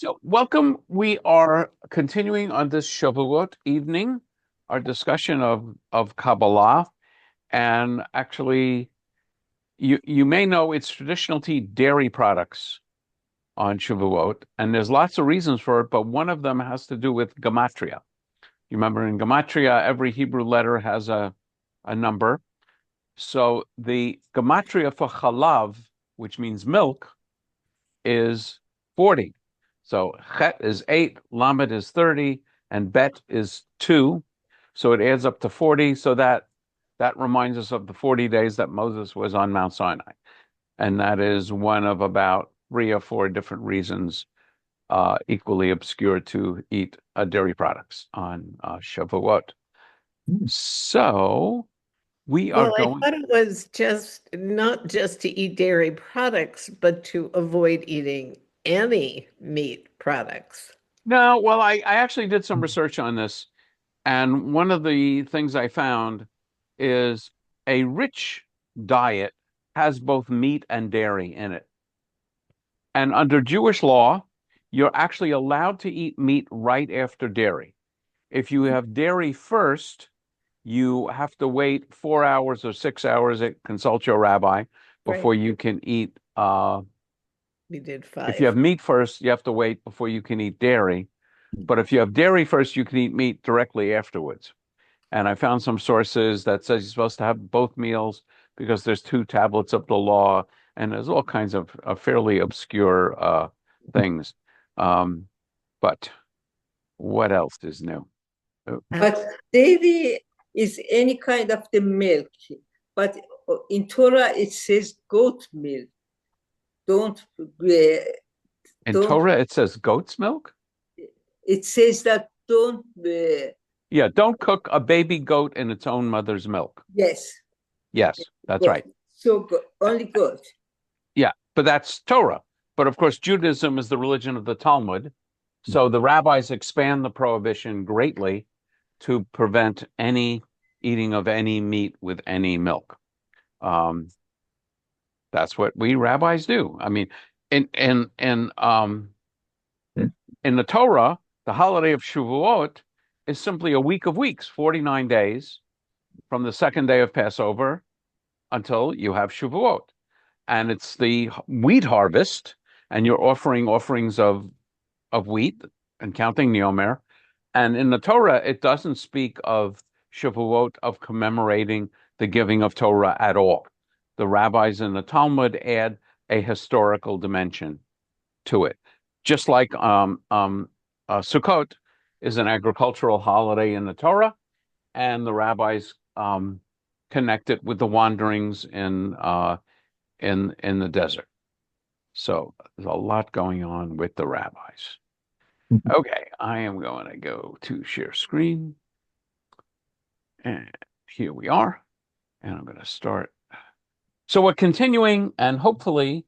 So, welcome. We are continuing on this Shavuot evening, our discussion of Kabbalah. And actually, you may know it's traditional to eat dairy products on Shavuot, and there's lots of reasons for it, but one of them has to do with gematria. You remember in gematria, every Hebrew letter has a number. So the gematria for chalav, which means milk, is 40. So chet is 8, lamed is 30, and bet is 2. So it adds up to 40. So that reminds us of the 40 days that Moses was on Mount Sinai. And that is one of about 3 or 4 different reasons, equally obscure, to eat dairy products on Shavuot. So we are Well, I going. thought it was just not just to eat dairy products, but to avoid eating any meat products. No, well, I actually did some research on this. And one of the things I found is a rich diet has both meat and dairy in it. And under Jewish law, you're actually allowed to eat meat right after dairy. If you have dairy first, you have to wait 4 hours or 6 hours, consult your rabbi, Right. before you can eat. We did If you have 5. meat first, you have to wait before you can eat dairy. But if you have dairy first, you can eat meat directly afterwards. And I found some sources that says you're supposed to have both meals because there's 2 tablets of the law, and there's all kinds of fairly obscure things. Um, but what else is new? Oh, But dairy is any kind of the milk. But in Torah it says goat milk. Don't in don't. Torah, it says goat's milk. It says that don't. Yeah, don't cook a baby goat in its own mother's milk. Yes, Yes, that's goat. right. So only goat. Yeah, but that's Torah. But of course, Judaism is the religion of the Talmud. So the rabbis expand the prohibition greatly to prevent any eating of any meat with any milk. Um, that's what we rabbis do. I mean, in in in um in the Torah, the holiday of Shavuot is simply a week of weeks, 49 days from the second day of Passover until you have Shavuot. And it's the wheat harvest, and you're offering offerings of wheat and counting the Omer. And in the Torah, it doesn't speak of Shavuot, of commemorating the giving of Torah at all. The rabbis in the Talmud add a historical dimension to it. Just like Sukkot is an agricultural holiday in the Torah, and the rabbis connect it with the wanderings in the desert. So there's a lot going on with the rabbis. Okay, I am going to go to share screen. And here we are. And I'm going to start. So we're continuing and hopefully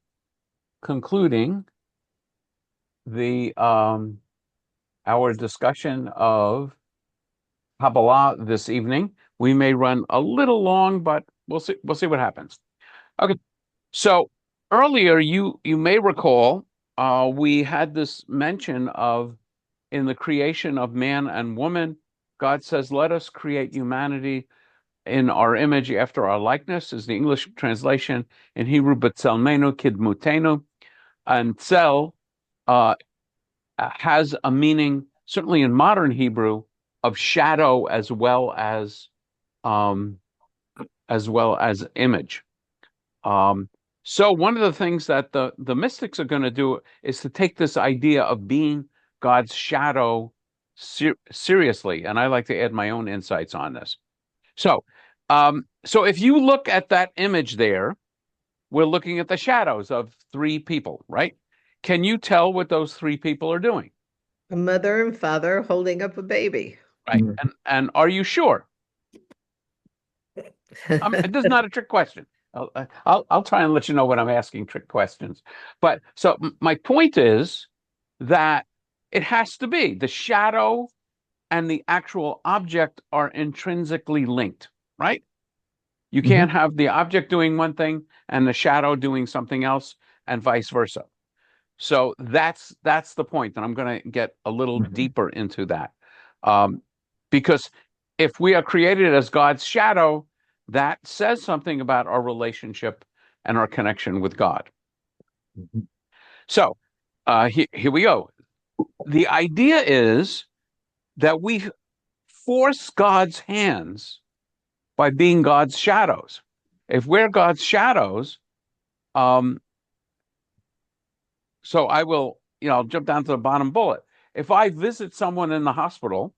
concluding the our discussion of Kabbalah this evening. We may run a little long, but we'll see what happens. Okay. So earlier you may recall we had this mention of, in the creation of man and woman, God says, let us create humanity in our image after our likeness, is the English translation. In Hebrew, B'tselmenu kidmutenu. And tzel uh, has a meaning, certainly in modern Hebrew, of shadow um, as well as image. So one of the things that the mystics are going to do is to take this idea of being God's shadow seriously, and I like to add my own insights on this. So if you look at that image there, we're looking at the shadows of 3 people, right? Can you tell what those 3 people are doing? A mother and father holding up a baby. Right. And are you sure? This is not a trick question. I'll try and let you know when I'm asking trick questions. But so my point is that it has to be the shadow and the actual object are intrinsically linked, right? You can't have the object doing one thing and the shadow doing something else, and vice versa. So that's the point, and I'm going to get a little deeper into that. Because if we are created as God's shadow, that says something about our relationship and our connection with God. So here we go. The idea is that we force God's hands by being God's shadows. If we're God's shadows, so I will, I'll jump down to the bottom bullet. If I visit someone in the hospital,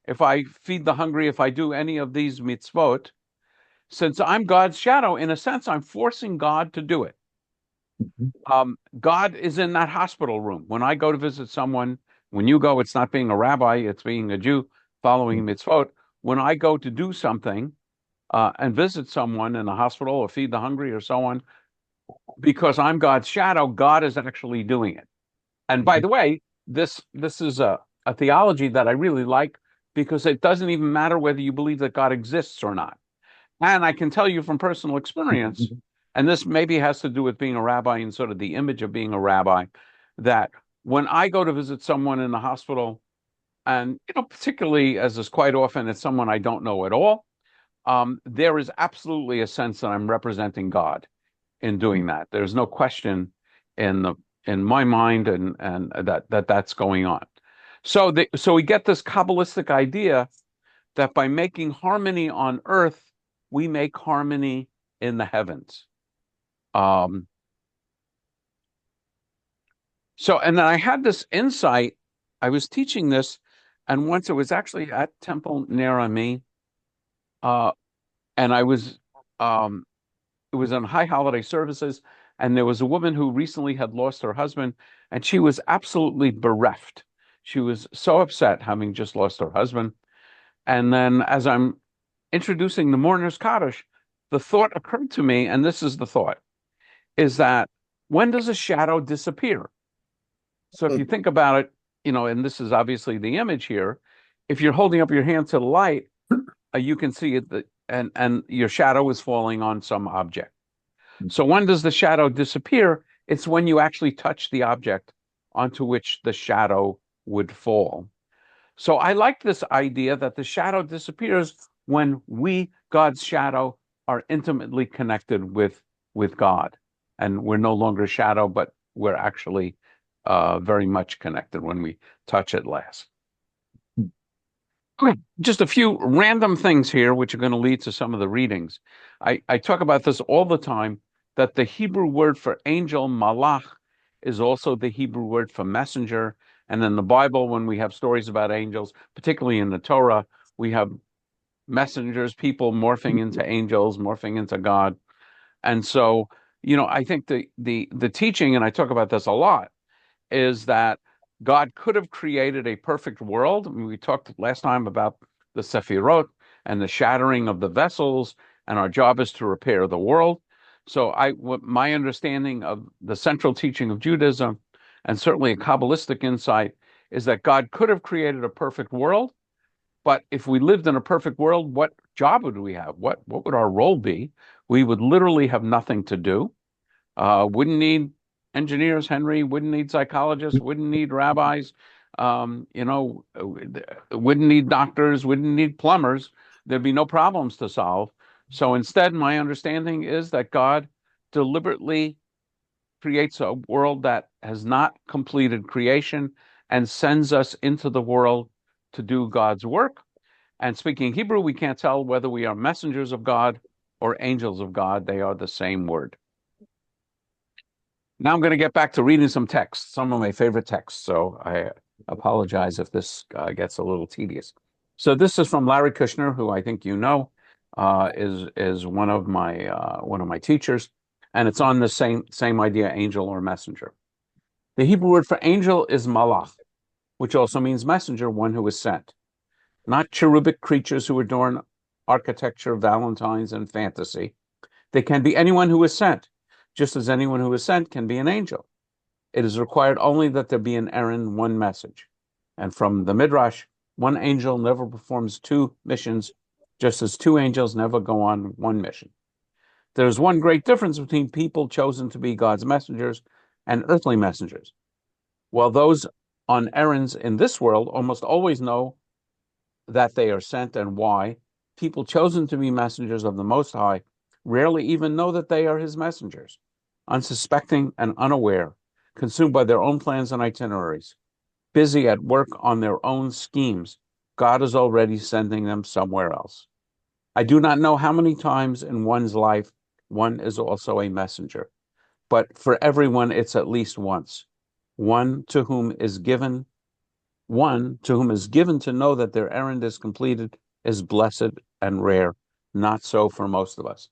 if I feed the hungry, if I do any of these mitzvot, since I'm God's shadow, in a sense, I'm forcing God to do it. God is in that hospital room. When I go to visit someone, when you go, it's not being a rabbi, it's being a Jew following mitzvot. When I go to do something and visit someone in the hospital or feed the hungry or so on, because I'm God's shadow, God is actually doing it. And by the way, this is a theology that I really like, because it doesn't even matter whether you believe that God exists or not. And I can tell you from personal experience, and this maybe has to do with being a rabbi and sort of the image of being a rabbi, that when I go to visit someone in the hospital, and particularly as is quite often, it's someone I don't know at all, there is absolutely a sense that I'm representing God in doing that. There's no question in my mind and that's going on. So we get this Kabbalistic idea that by making harmony on earth, we make harmony in the heavens. And then I had this insight. I was teaching this, and once it was actually at Temple near me, and I was it was on high holiday services, and there was a woman who recently had lost her husband, and she was absolutely bereft. She was so upset having just lost her husband. And then as I'm introducing the mourner's Kaddish, the thought occurred to me, and this is the thought, is that when does a shadow disappear? So if you think about it, and this is obviously the image here, if you're holding up your hand to the light, you can see it, and your shadow is falling on some object. So when does the shadow disappear? It's when you actually touch the object onto which the shadow would fall. So I like this idea that the shadow disappears when we, God's shadow, are intimately connected with God. And we're no longer shadow, but we're actually very much connected when we touch it last. Okay, just a few random things here, which are going to lead to some of the readings. I talk about this all the time, that the Hebrew word for angel, malach, is also the Hebrew word for messenger. And in the Bible, when we have stories about angels, particularly in the Torah, we have messengers, people morphing into angels, morphing into God. And so, I think the teaching, and I talk about this a lot, is that God could have created a perfect world. I mean, we talked last time about the Sephirot and the shattering of the vessels, and our job is to repair the world. So my understanding of the central teaching of Judaism, and certainly a Kabbalistic insight, is that God could have created a perfect world, but if we lived in a perfect world, what job would we have? What would our role be? We would literally have nothing to do. Wouldn't need engineers, Henry, wouldn't need psychologists, wouldn't need rabbis, wouldn't need doctors, wouldn't need plumbers. There'd be no problems to solve. So instead, my understanding is that God deliberately creates a world that has not completed creation and sends us into the world to do God's work. And speaking Hebrew, we can't tell whether we are messengers of God or angels of God. They are the same word. Now I'm going to get back to reading some texts, some of my favorite texts. So I apologize if this gets a little tedious. So this is from Larry Kushner, who I think is one of my teachers, and it's on the same idea, angel or messenger. The Hebrew word for angel is malach, which also means messenger, one who is sent. Not cherubic creatures who adorn architecture, valentines, and fantasy. They can be anyone who is sent, just as anyone who is sent can be an angel. It is required only that there be an errand, one message. And from the Midrash, one angel never performs two missions, just as two angels never go on one mission. There is one great difference between people chosen to be God's messengers and earthly messengers. While those on errands in this world almost always know that they are sent and why, people chosen to be messengers of the Most High rarely even know that they are his messengers, unsuspecting and unaware, consumed by their own plans and itineraries, busy at work on their own schemes. God is already sending them somewhere else. I do not know how many times in one's life one is also a messenger, but for everyone it's at least once. One to whom is given to know that their errand is completed is blessed and rare. Not so for most of us.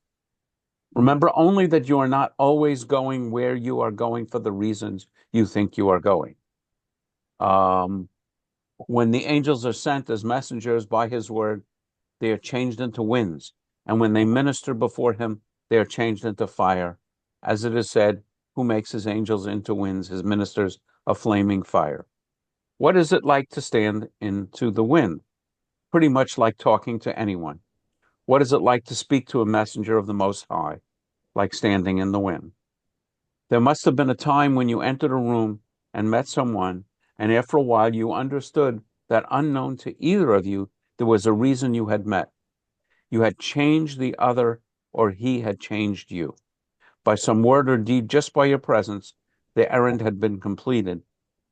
Remember only that you are not always going where you are going for the reasons you think you are going. When the angels are sent as messengers by his word, they are changed into winds. And when they minister before him, they are changed into fire. As it is said, who makes his angels into winds, his ministers a flaming fire. What is it like to stand into the wind? Pretty much like talking to anyone. What is it like to speak to a messenger of the Most High? Like standing in the wind. There must have been a time when you entered a room and met someone, and after a while you understood that unknown to either of you, there was a reason you had met. You had changed the other, or he had changed you. By some word or deed, just by your presence, the errand had been completed,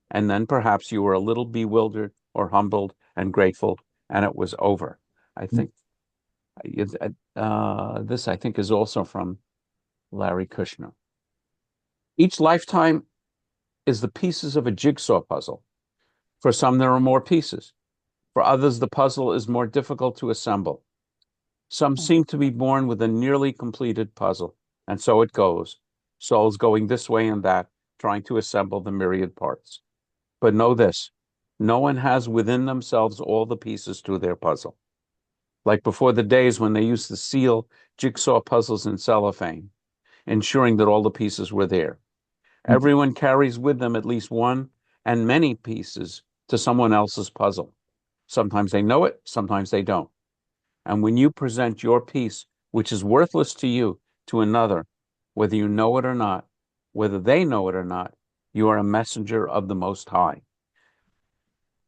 and then perhaps you were a little bewildered or humbled and grateful, and it was over. I think this, I think, is also from Larry Kushner. Each lifetime is the pieces of a jigsaw puzzle. For some, there are more pieces. For others, the puzzle is more difficult to assemble. Some seem to be born with a nearly completed puzzle, and so it goes, souls going this way and that, trying to assemble the myriad parts. But know this, no one has within themselves all the pieces to their puzzle. Like before the days when they used to seal jigsaw puzzles in cellophane, ensuring that all the pieces were there. Everyone carries with them at least one and many pieces to someone else's puzzle. Sometimes they know it, sometimes they don't. And when you present your piece, which is worthless to you, to another, whether you know it or not, whether they know it or not, you are a messenger of the Most High.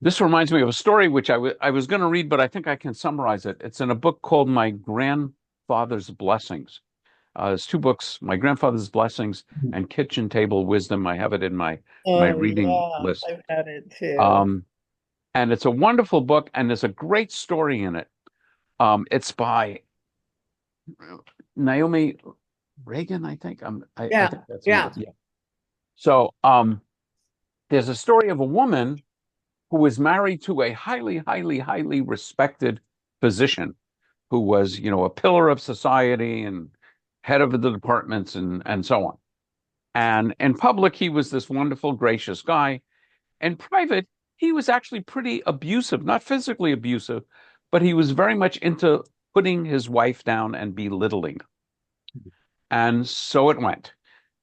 This reminds me of a story which I was going to read, but I think I can summarize it. It's in a book called My Grandfather's Blessings. There's two books, My Grandfather's Blessings and Kitchen Table Wisdom. I have it in my reading list. I've had it too. And it's a wonderful book, and there's a great story in it. It's by Naomi Reagan, I think. I think that's yeah. yeah. So there's a story of a woman who was married to a highly, highly, highly respected physician who was, a pillar of society and head of the departments and so on. And in public, he was this wonderful, gracious guy. In private, he was actually pretty abusive, not physically abusive, but he was very much into putting his wife down and belittling. And so it went.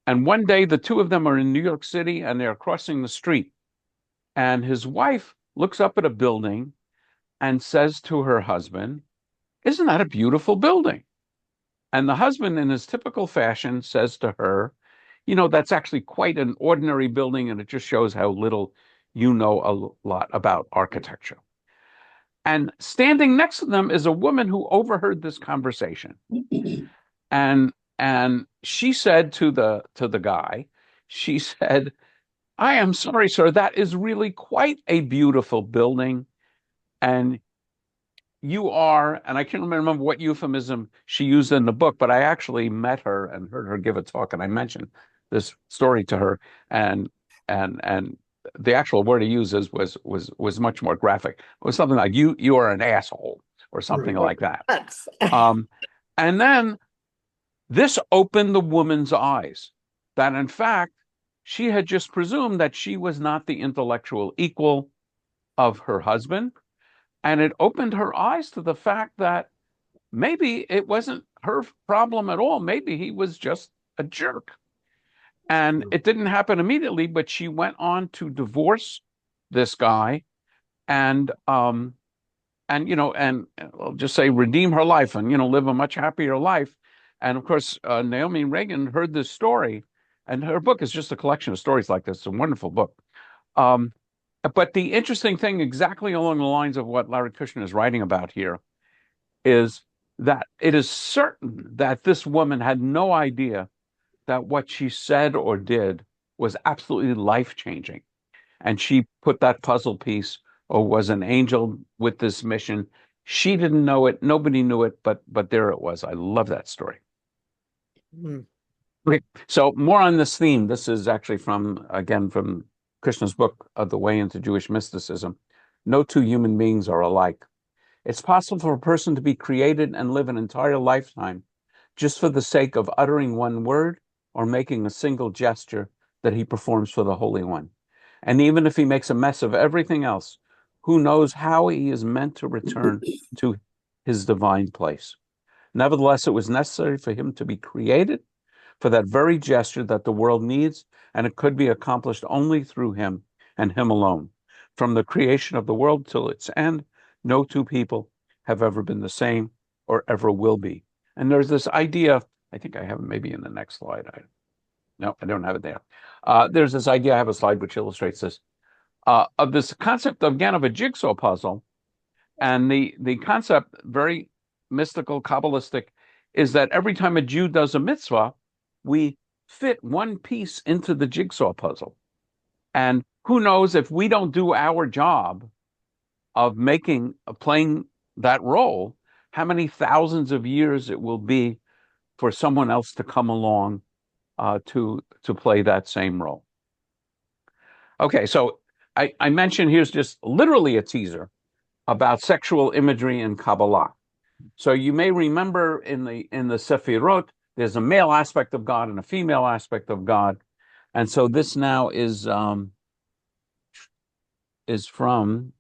And one day, the two of them are in New York City and they're crossing the street. And his wife looks up at a building and says to her husband, "Isn't that a beautiful building?" And the husband, in his typical fashion, says to her, "That's actually quite an ordinary building, and it just shows how little you know a lot about architecture." And standing next to them is a woman who overheard this conversation. And she said to the guy, she said, "I am sorry, sir, that is really quite a beautiful building. And you are," and I can't remember what euphemism she used in the book, but I actually met her and heard her give a talk, and I mentioned this story to her, and the actual word he uses was much more graphic. It was something like you are an asshole or something like that. And then this opened the woman's eyes that in fact she had just presumed that she was not the intellectual equal of her husband. And it opened her eyes to the fact that maybe it wasn't her problem at all. Maybe he was just a jerk. And it didn't happen immediately, but she went on to divorce this guy and I'll just say redeem her life and live a much happier life. And of course, Naomi Reagan heard this story And her book is just a collection of stories like this. It's a wonderful book. Um, but the interesting thing, exactly along the lines of what Larry Kushner is writing about here, is that it is certain that this woman had no idea that what she said or did was absolutely life-changing. And she put that puzzle piece, or was an angel with this mission. She didn't know it. Nobody knew it, but there it was. I love that story. Mm. Okay, so more on this theme. This is actually from Krishna's book of The Way into Jewish Mysticism. No two human beings are alike. It's possible for a person to be created and live an entire lifetime just for the sake of uttering one word or making a single gesture that he performs for the Holy One. And even if he makes a mess of everything else, who knows how he is meant to return to his divine place. Nevertheless, it was necessary for him to be created for that very gesture that the world needs, and it could be accomplished only through him and him alone. From the creation of the world till its end, no two people have ever been the same or ever will be. And there's this idea, I think I have it maybe in the next slide. No, I don't have it there. There's this idea, I have a slide which illustrates this, of this concept, again, of a jigsaw puzzle. And the concept, very mystical, Kabbalistic, is that every time a Jew does a mitzvah, we fit one piece into the jigsaw puzzle. And who knows, if we don't do our job of playing that role, how many thousands of years it will be for someone else to come along to play that same role. Okay, so I mentioned, here's just literally a teaser about sexual imagery in Kabbalah. So you may remember in the Sephirot, there's a male aspect of God and a female aspect of God. And so this now is from,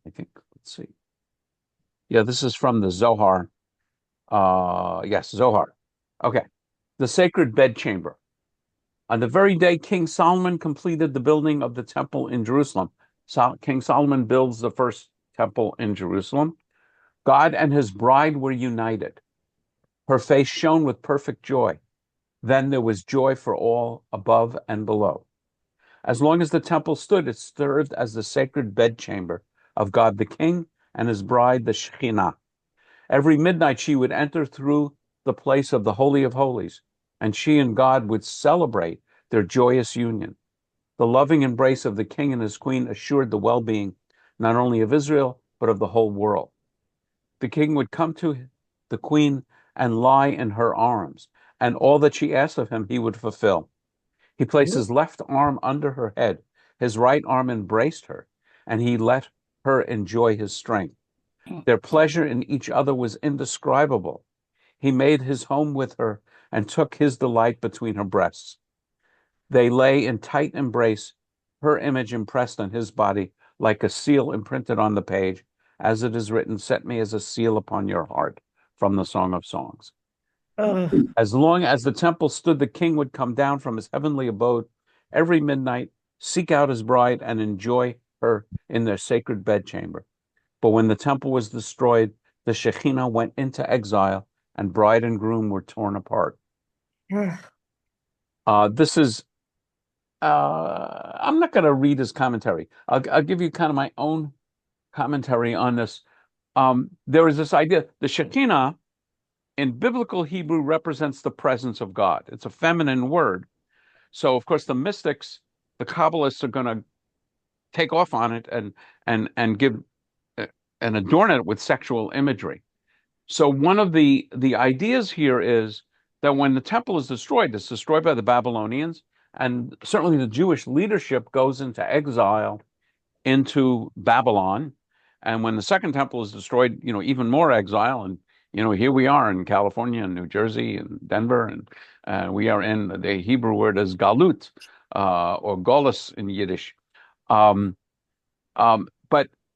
I think, let's see. Yeah, this is from the Zohar. Yes, Zohar. Okay. The sacred bedchamber. On the very day King Solomon completed the building of the temple in Jerusalem, King Solomon builds the first temple in Jerusalem. God and his bride were united. Her face shone with perfect joy. Then there was joy for all above and below. As long as the temple stood, it served as the sacred bedchamber of God the King and his bride, the Shekhinah. Every midnight she would enter through the place of the Holy of Holies, and she and God would celebrate their joyous union. The loving embrace of the king and his queen assured the well-being not only of Israel, but of the whole world. The king would come to the queen and lie in her arms, and all that she asked of him he would fulfill. He placed his left arm under her head, his right arm embraced her, and he let her enjoy his strength. Their pleasure in each other was indescribable. He made his home with her and took his delight between her breasts. They lay in tight embrace, her image impressed on his body like a seal imprinted on the page, as it is written, "Set me as a seal upon your heart," from the Song of Songs. As long as the temple stood, the king would come down from his heavenly abode every midnight, seek out his bride, and enjoy her in their sacred bedchamber. But when the temple was destroyed, the Shekhinah went into exile, and bride and groom were torn apart. This is, I'm not going to read his commentary. I'll give you kind of my own commentary on this. There is this idea, the Shekinah in biblical Hebrew represents the presence of God. It's a feminine word. So, of course, the mystics, the Kabbalists are going to take off on it and give and adorn it with sexual imagery. So one of the ideas here is that when the temple is destroyed, it's destroyed by the Babylonians, and certainly the Jewish leadership goes into exile into Babylon. And when the second temple is destroyed, even more exile. And, here we are in California and New Jersey and Denver, and we are in the Hebrew word is galut, or golus in Yiddish. But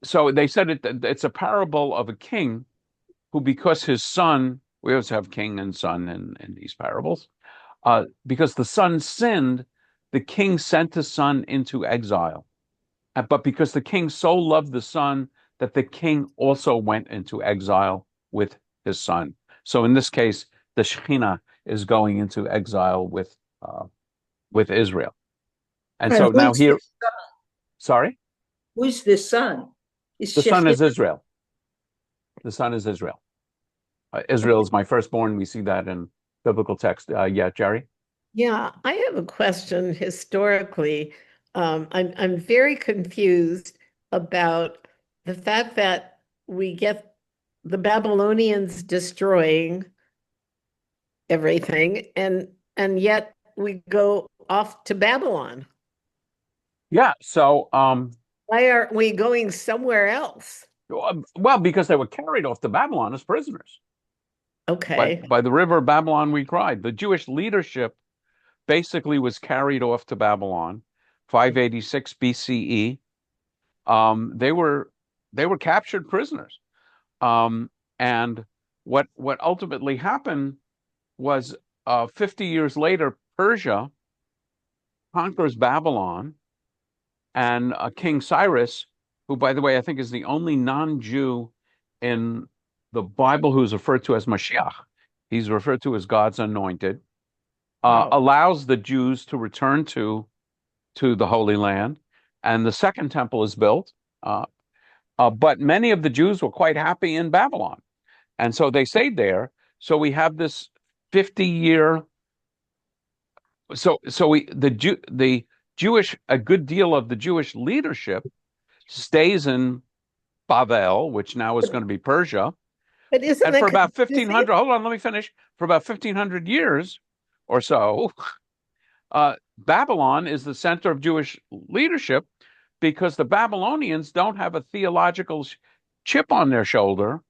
so they said it's a parable of a king who, because his son, we always have king and son in these parables, because the son sinned, the king sent his son into exile. But because the king so loved the son, that the king also went into exile with his son. So in this case, the Shekhinah is going into exile with with Israel. And Right. so now Who's the here, son? sorry, Who is the son? Is the son is Shekhinah? Israel. The son is Israel. Israel is my firstborn. We see that in biblical text. Yeah, Jerry? Yeah, I have a question historically. I'm very confused about the fact that we get the Babylonians destroying everything, and yet we go off to Babylon. Yeah. So, Why aren't we going somewhere else? well, because they were carried off to Babylon as prisoners. Okay. By the river of Babylon we cried. The Jewish leadership basically was carried off to Babylon, 586 BCE. They were captured prisoners. And what ultimately happened was 50 years later, Persia conquers Babylon, and King Cyrus, who, by the way, I think is the only non-Jew in the Bible who's referred to as Mashiach. He's referred to as God's anointed. Wow. Allows the Jews to return to the Holy Land, and the second temple is built. But many of the Jews were quite happy in Babylon, and so they stayed there. So we have this 50-year. The Jewish, a good deal of the Jewish leadership stays in Bavel, which now is going to be Persia. But isn't And for that about confusing? 1500, hold on, let me finish. For about 1500 years or so, Babylon is the center of Jewish leadership because the Babylonians don't have a theological chip on their shoulder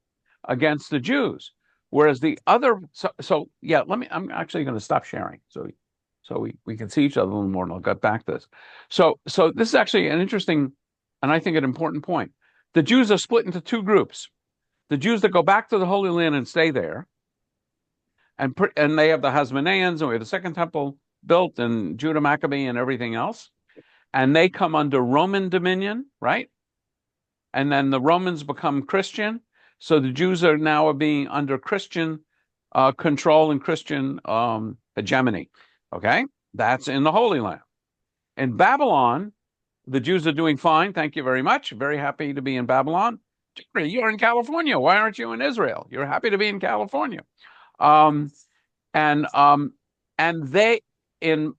against the Jews. Whereas the other, so yeah, I'm actually going to stop sharing. So we can see each other a little more, and I'll get back to this. So this is actually an interesting, and I think an important point. The Jews are split into two groups. The Jews that go back to the Holy Land and stay there, and they have the Hasmoneans, and we have the Second Temple built, and Judah Maccabee and everything else, and they come under Roman dominion, right? And then the Romans become Christian, so the Jews are now being under Christian control and Christian hegemony. Okay, that's in the Holy Land. In Babylon, the Jews are doing fine. Thank you very much. Very happy to be in Babylon. You're in California. Why aren't you in Israel? You're happy to be in California. Um, and um, and they in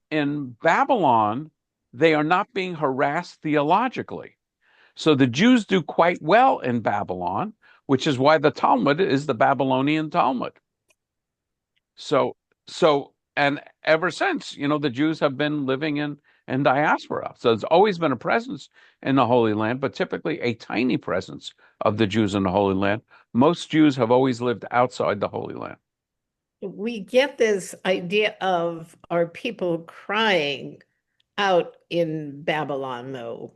Babylon, they are not being harassed theologically. So the Jews do quite well in Babylon, which is why the Talmud is the Babylonian Talmud. And ever since, the Jews have been living in diaspora. So there's always been a presence in the Holy Land, but typically a tiny presence of the Jews in the Holy Land. Most Jews have always lived outside the Holy Land. We get this idea of our people crying out in Babylon, though.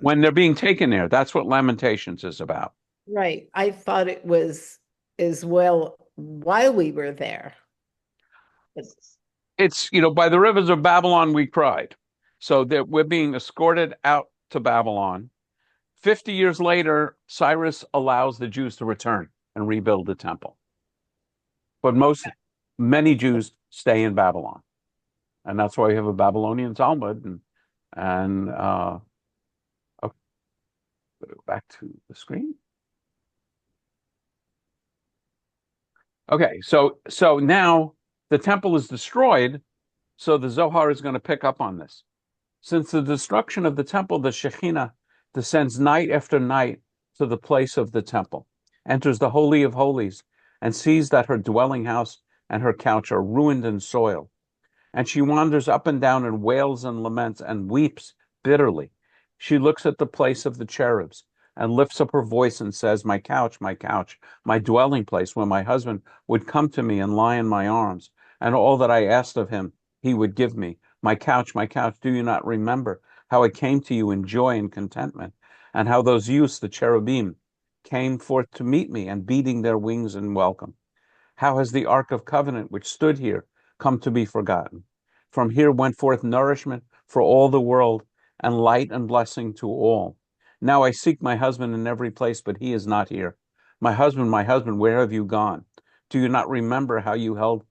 When they're being taken there, that's what Lamentations is about. Right. I thought it was as well while we were there. It's, by the rivers of Babylon we cried. So that we're being escorted out to Babylon. 50 years later, Cyrus allows the Jews to return and rebuild the temple. But many Jews stay in Babylon. And that's why we have a Babylonian Talmud. And go back to the screen. Okay, so now the temple is destroyed, so the Zohar is going to pick up on this. Since the destruction of the temple, the Shekhinah descends night after night to the place of the temple, enters the Holy of Holies, and sees that her dwelling house and her couch are ruined and soiled. And she wanders up and down and wails and laments and weeps bitterly. She looks at the place of the cherubs and lifts up her voice and says, my couch, my dwelling place, where my husband would come to me and lie in my arms, and all that I asked of him, he would give me. My couch, do you not remember how I came to you in joy and contentment, and how those youths, the cherubim, came forth to meet me and beating their wings in welcome? How has the ark of covenant which stood here come to be forgotten? From here went forth nourishment for all the world, and light and blessing to all. Now I seek my husband in every place, but he is not here. My husband, where have you gone? Do you not remember how you held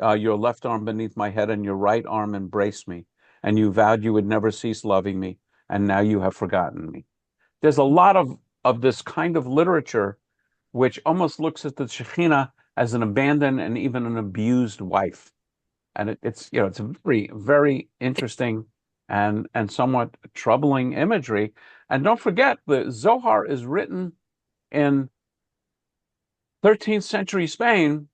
your left arm beneath my head and your right arm embraced me, and you vowed you would never cease loving me, and now you have forgotten me. There's a lot of this kind of literature which almost looks at the Shekhinah as an abandoned and even an abused wife. And it's it's a very, very interesting and somewhat troubling imagery. And don't forget, the Zohar is written in 13th century Spain,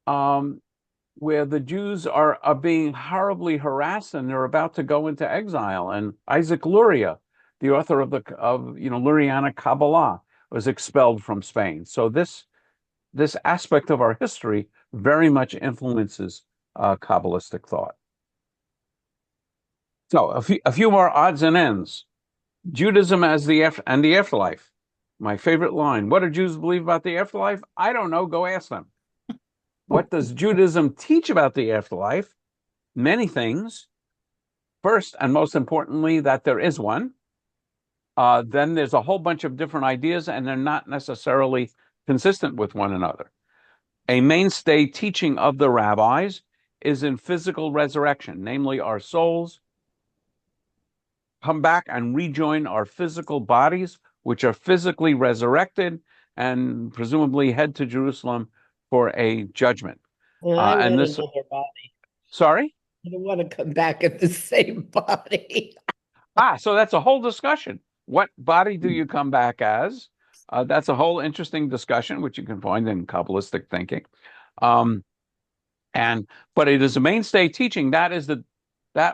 where the Jews are being horribly harassed and they're about to go into exile. And Isaac Luria, the author of Lurianic Kabbalah, was expelled from Spain. So this aspect of our history very much influences Kabbalistic thought. So a few more odds and ends. Judaism as the afterlife. My favorite line: what do Jews believe about the afterlife? I don't know. Go ask them. What does Judaism teach about the afterlife? Many things. First, and most importantly, that there is one. Then there's a whole bunch of different ideas, and they're not necessarily consistent with one another. A mainstay teaching of the rabbis is in physical resurrection, namely our souls come back and rejoin our physical bodies, which are physically resurrected, and presumably head to Jerusalem for a judgment. And I and want this, another body. sorry? I don't want to come back in the same body. So that's a whole discussion. What body do you come back as? That's a whole interesting discussion, which you can find in Kabbalistic thinking. But it is a mainstay teaching. That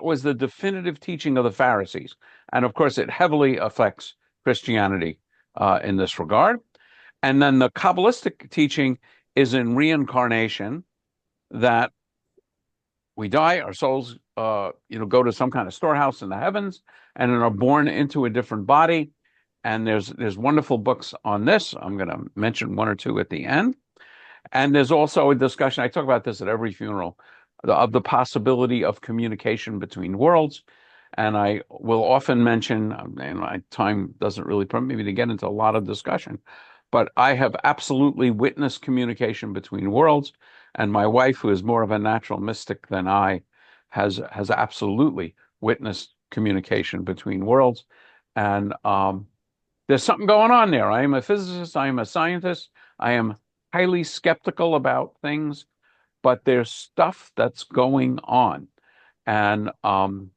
was the definitive teaching of the Pharisees. And of course, it heavily affects Christianity in this regard. And then the Kabbalistic teaching is in reincarnation, that we die, our souls go to some kind of storehouse in the heavens and are born into a different body. And there's wonderful books on this. I'm going to mention one or two at the end. And there's also a discussion, I talk about this at every funeral, of the possibility of communication between worlds. And I will often mention, and my time doesn't really permit me to get into a lot of discussion, but I have absolutely witnessed communication between worlds. And my wife, who is more of a natural mystic than I, has absolutely witnessed communication between worlds. And there's something going on there. I am a physicist. I am a scientist. I am highly skeptical about things, but there's stuff that's going on. And so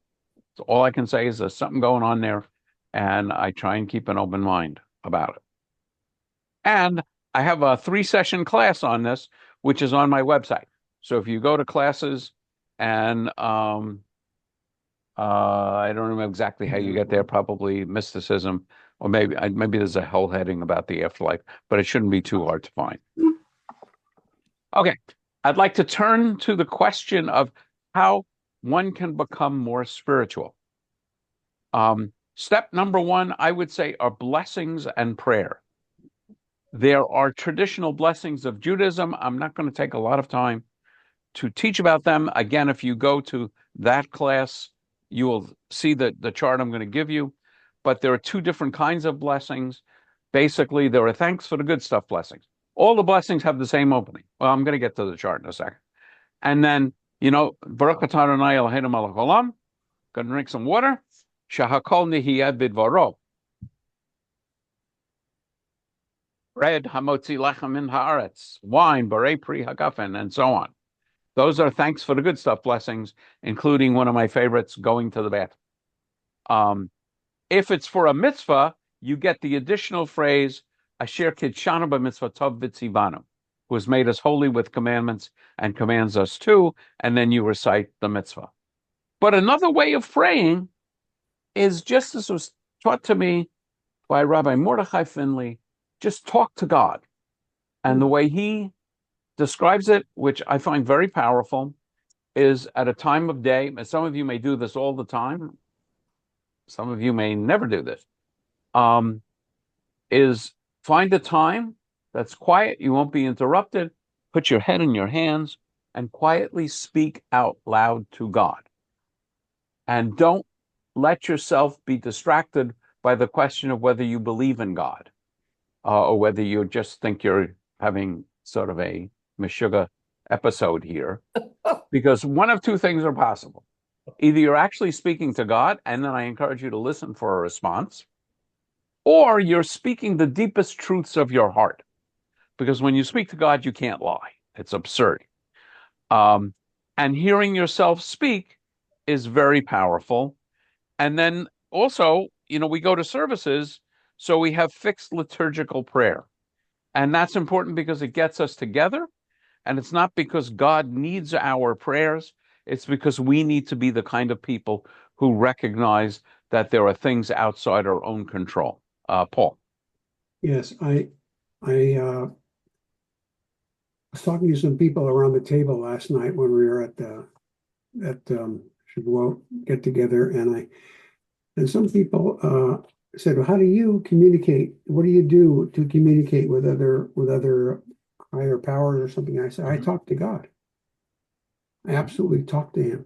all I can say is there's something going on there, and I try and keep an open mind about it. And I have a 3-session class on this, which is on my website. So if you go to classes, and I don't remember exactly how you get there, probably mysticism, or maybe there's a whole heading about the afterlife, but it shouldn't be too hard to find. Okay, I'd like to turn to the question of how one can become more spiritual. Step number 1, I would say, are blessings and prayer. There are traditional blessings of Judaism. I'm not going to take a lot of time to teach about them. Again, if you go to that class, you will see the chart I'm going to give you. But there are 2 different kinds of blessings. Basically, there are thanks for the good stuff blessings. All the blessings have the same opening. Well, I'm going to get to the chart in a second. And then, Baruch atah Adonai Eloheinu melech haolam, going to drink some water. Shahakol nihiyeh bidvaro. Bread hamotzi lechem min haaretz, wine barei pri hagafen, and so on. Those are thanks for the good stuff blessings, including one of my favorites, going to the bathroom. If it's for a mitzvah, you get the additional phrase, Asher kidshanu b'mitzvah tov v'tzivanu, who has made us holy with commandments and commands us too, and then you recite the mitzvah. But another way of praying is, just as was taught to me by Rabbi Mordechai Finley, just talk to God. And the way he describes it, which I find very powerful, is at a time of day, and some of you may do this all the time, some of you may never do this, is find a time that's quiet, you won't be interrupted, put your head in your hands, and quietly speak out loud to God. And don't let yourself be distracted by the question of whether you believe in God, or whether you just think you're having sort of a meshuggah episode here, because one of two things are possible. Either you're actually speaking to God, and then I encourage you to listen for a response, or you're speaking the deepest truths of your heart. Because when you speak to God, you can't lie. It's absurd. And hearing yourself speak is very powerful. And then also, we go to services, so we have fixed liturgical prayer. And that's important because it gets us together. And it's not because God needs our prayers. It's because we need to be the kind of people who recognize that there are things outside our own control. Paul. Yes, I was talking to some people around the table last night when we were at Shavuot get together, and some people said, "Well, how do you communicate? What do you do to communicate with other higher powers or something?" I said, "I talk to God. I absolutely talk to Him,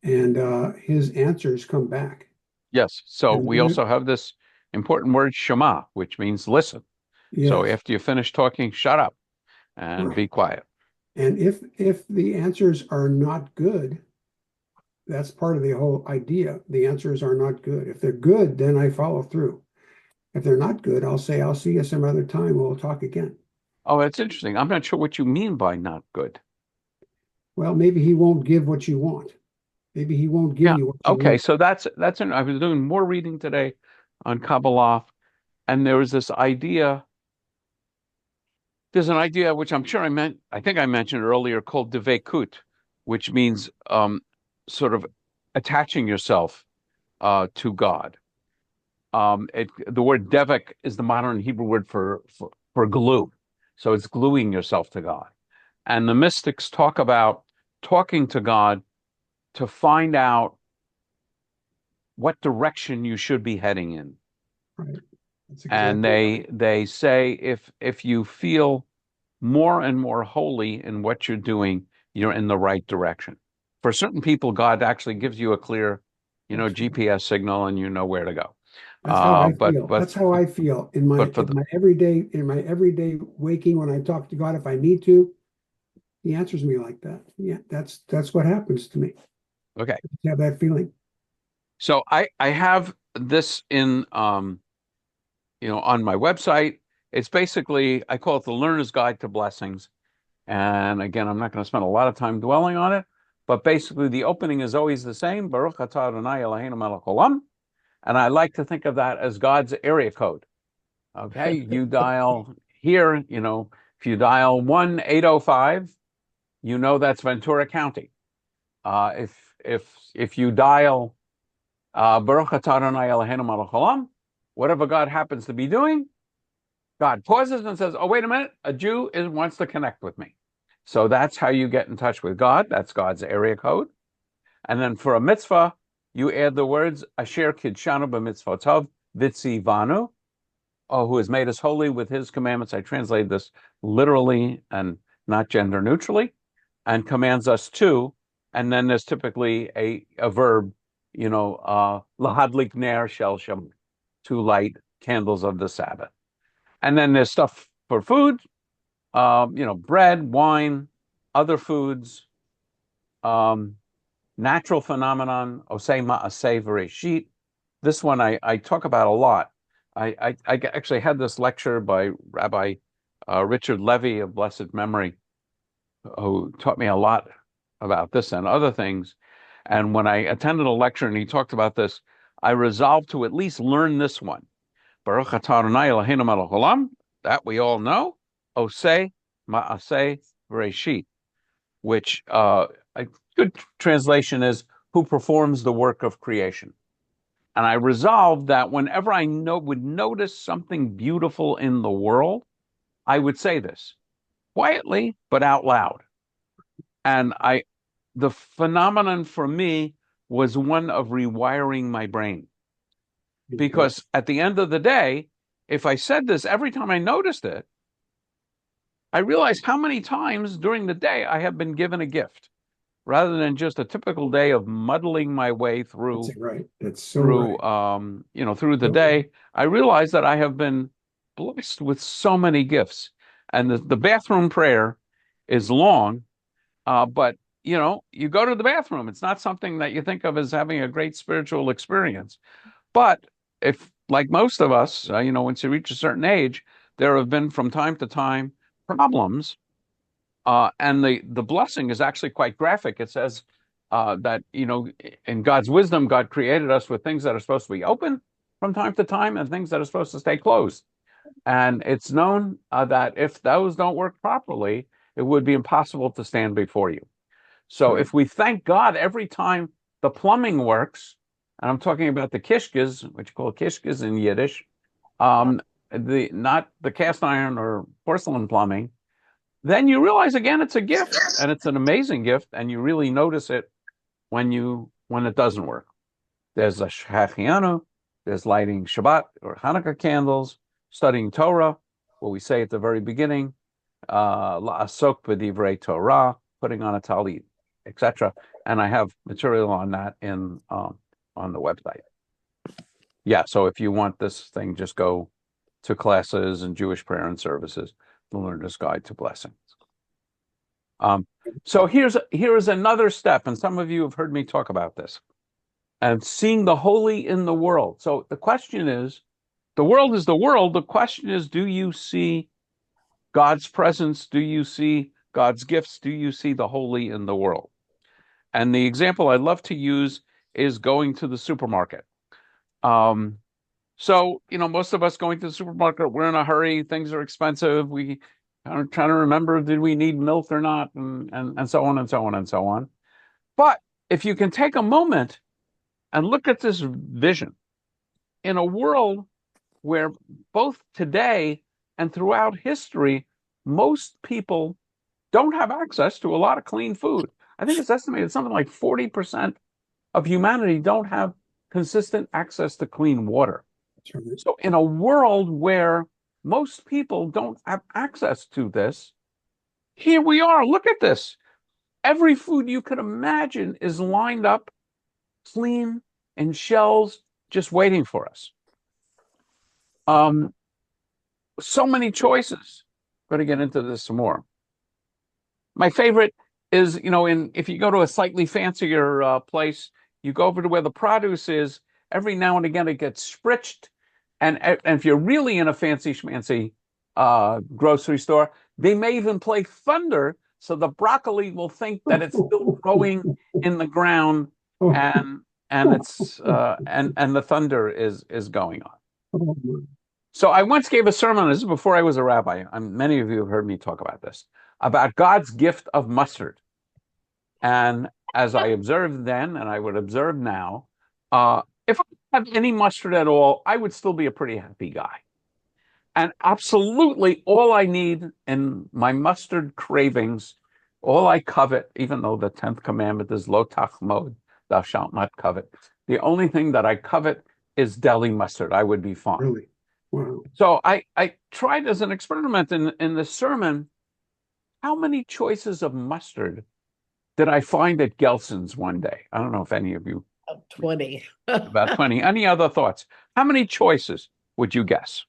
and His answers come back." Yes. So And we also have this important word, Shema, which means listen. So yes, after you finish talking, shut up and be quiet. and if the answers are not good, that's part of the whole idea. The answers are not good. If they're good, then I follow through. If they're not good, I'll say, "I'll see you some other time. We'll talk again." Oh, that's interesting. I'm not sure what you mean by not good. Well, maybe He won't give what you want. Maybe He won't give Yeah. you what you Okay. want. So I was doing more reading today on Kabbalah, and there was this idea. There's an idea which I think I mentioned earlier, called devekut, which means sort of attaching yourself to God. The word devek is the modern Hebrew word for glue. So it's gluing yourself to God. And the mystics talk about talking to God to find out what direction you should be heading in. Right. That's And exactly right. they say if you feel more and more holy in what you're doing, you're in the right direction. For certain people, God actually gives you a clear, That's right. GPS signal, and you know where to go. That's how I But feel. That's how I feel in my for the everyday waking when I talk to God. If I need to, He answers me like that. Yeah, that's what happens to me. okay. I have that feeling. So I have this in on my website. It's basically, I call it the Learner's Guide to Blessings. And again, I'm not going to spend a lot of time dwelling on it, but basically the opening is always the same. Baruch atah Adonai Eloheinu melech haolam. And I like to think of that as God's area code. Okay, you dial here, if you dial 1-805, that's Ventura County. If you dial Baruch atah Adonai Eloheinu melech haolam, whatever God happens to be doing, God pauses and says, "Oh, wait a minute, a Jew wants to connect with me." So that's how you get in touch with God. That's God's area code. And then for a mitzvah, you add the words Asher Kidshanu b'mitzvotav vitzivanu, who has made us holy with His commandments. I translate this literally and not gender neutrally, and commands us to. And then there's typically a verb, lahadlik ner shel shabbat, to light candles of the Sabbath. And then there's stuff for food, bread, wine, other foods, natural phenomenon, osei ma'aseh v'reshit. This one I talk about a lot. I actually had this lecture by Rabbi Richard Levy of blessed memory, who taught me a lot about this and other things. And when I attended a lecture and he talked about this, I resolved to at least learn this one. Baruch atah Adonai Eloheinu melech haolam, that we all know. Osei ma'aseh v'reshit, which a good translation is who performs the work of creation. And I resolved that whenever I would notice something beautiful in the world, I would say this quietly but out loud. And the phenomenon for me was one of rewiring my brain. Because at the end of the day, if I said this every time I noticed it, I realized how many times during the day I have been given a gift, rather than just a typical day of muddling my way through. That's right. That's so right. Through the day. I realized that I have been blessed with so many gifts. And the bathroom prayer is long, but you know, you go to the bathroom. It's not something that you think of as having a great spiritual experience. But if, like most of us, you know, once you reach a certain age, there have been from time to time problems, and the blessing is actually quite graphic. It says that, you know, in God's wisdom, God created us with things that are supposed to be open from time to time and things that are supposed to stay closed. And it's known that if those don't work properly, it would be impossible to stand before you. So if we thank God every time the plumbing works, and I'm talking about the kishkas, which you call kishkas in Yiddish, not the cast iron or porcelain plumbing, then you realize again it's a gift, and it's an amazing gift, and you really notice it when it doesn't work. There's a shachianu, there's lighting Shabbat or Hanukkah candles, studying Torah, what we say at the very beginning, la'asok b'divrei Torah, putting on a talit, etc. And I have material on that on the website. Yeah, so if you want this thing, just go to classes and Jewish prayer and services, the Learner's Guide to Blessings. So here is another step, and some of you have heard me talk about this, and seeing the holy in the world. So the question is, the world is the world. The question is, do you see God's presence? Do you see God's gifts? Do you see the holy in the world? And the example I love to use is going to the supermarket. So, you know, most of us going to the supermarket, we're in a hurry. Things are expensive. We are trying to remember, did we need milk or not? And so on and so on and so on. But if you can take a moment and look at this vision in a world where both today and throughout history, most people don't have access to a lot of clean food. I think it's estimated something like 40% of humanity don't have consistent access to clean water. So in a world where most people don't have access to this, here we are. Look at this. Every food you could imagine is lined up, clean, in shelves, just waiting for us. So many choices. I'm going to get into this some more. My favorite is, you know, if you go to a slightly fancier place, you go over to where the produce is. Every now and again, it gets spritzed, and if you're really in a fancy schmancy grocery store, they may even play thunder, so the broccoli will think that it's still growing in the ground, and it's and the thunder is going on. So I once gave a sermon, this is before I was a rabbi, many of you have heard me talk about this, about God's gift of mustard. And as I observed then, and I would observe now, if I had any mustard at all, I would still be a pretty happy guy. And absolutely all I need in my mustard cravings, all I covet, even though the 10th commandment is lo tachmod, thou shalt not covet. The only thing that I covet is deli mustard. I would be fine. Really? Wow. So I tried as an experiment in the sermon, how many choices of mustard did I find at Gelson's one day? I don't know if any of you. About 20. About 20. Any other thoughts? How many choices would you guess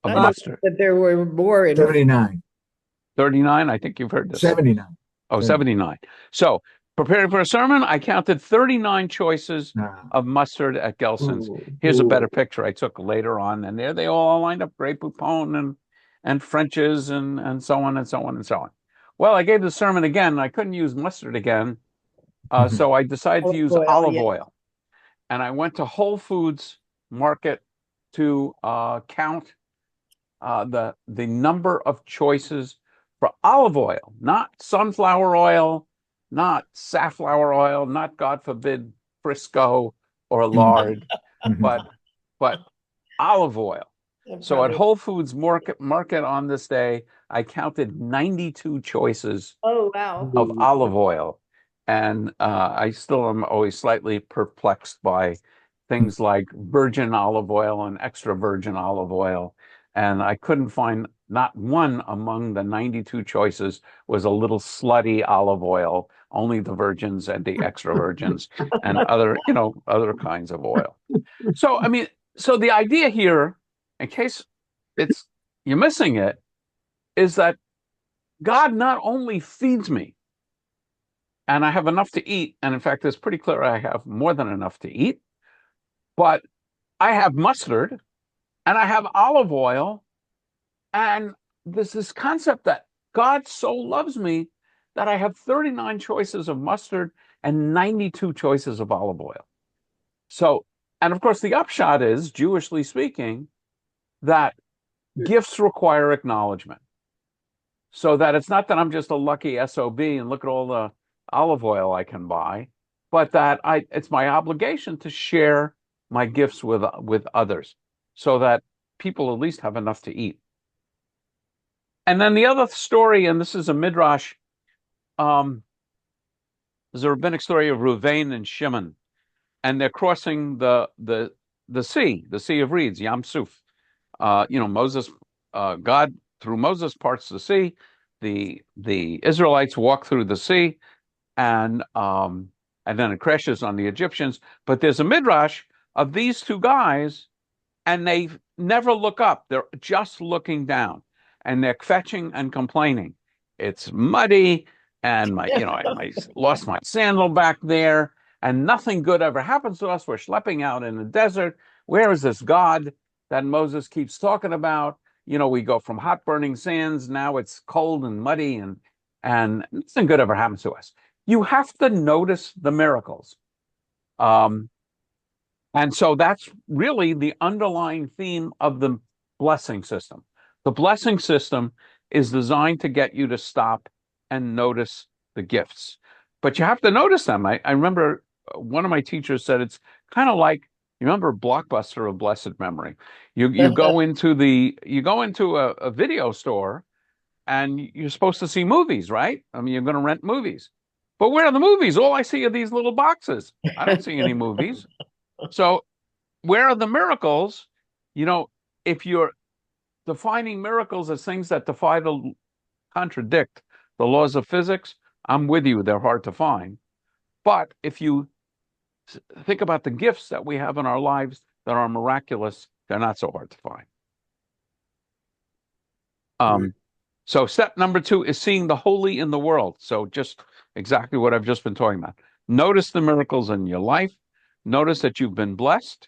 of mustard? That there were more in 79. 39? I think you've heard this. 79. Oh, 79. So preparing for a sermon, I counted 39 choices of mustard at Gelson's. Here's a better picture I took later on, and there they all lined up, Grey Poupon and French's and so on and so on and so on. Well, I gave the sermon again, and I couldn't use mustard again, so I decided to use olive oil. And I went to Whole Foods Market to count the number of choices for olive oil, not sunflower oil, not safflower oil, not, God forbid, Frisco or lard, but olive oil. So at Whole Foods Market on this day, I counted 92 choices of olive oil. And I still am always slightly perplexed by things like virgin olive oil and extra virgin olive oil. And I couldn't find, not one among the 92 choices was a little slutty olive oil, only the virgins and the extra virgins and other kinds of oil. So, I mean, so the idea here, in case you're missing it, is that God not only feeds me and I have enough to eat, and in fact, it's pretty clear I have more than enough to eat, but I have mustard and I have olive oil. And there's this concept that God so loves me that I have 39 choices of mustard and 92 choices of olive oil. So, and of course, the upshot is, Jewishly speaking, that gifts require acknowledgement. So that it's not that I'm just a lucky SOB and look at all the olive oil I can buy, but that it's my obligation to share my gifts with others so that people at least have enough to eat. And then the other story, and this is a midrash, there's a rabbinic story of Ruvain and Shimon, and they're crossing the sea of reeds, Yam Suf. Moses, God through Moses parts the sea. The Israelites walk through the sea, and then it crashes on the Egyptians. But there's a midrash of these two guys, and they never look up. They're just looking down, and they're fetching and complaining. It's muddy, and I lost my sandal back there, and nothing good ever happens to us. We're schlepping out in the desert. Where is this God that Moses keeps talking about? We go from hot burning sands, now it's cold and muddy, and nothing good ever happens to us. You have to notice the miracles. And so that's really the underlying theme of the blessing system. The blessing system is designed to get you to stop and notice the gifts. But you have to notice them. I remember one of my teachers said it's kind of like, you remember Blockbuster of blessed memory. You go into a video store and you're supposed to see movies, right? I mean, you're going to rent movies. But where are the movies? All I see are these little boxes. I don't see any movies. So where are the miracles? If you're defining miracles as things that contradict the laws of physics, I'm with you. They're hard to find. But if you think about the gifts that we have in our lives that are miraculous, they're not so hard to find. So step number 2 is seeing the holy in the world. So just exactly what I've just been talking about. Notice the miracles in your life. Notice that you've been blessed.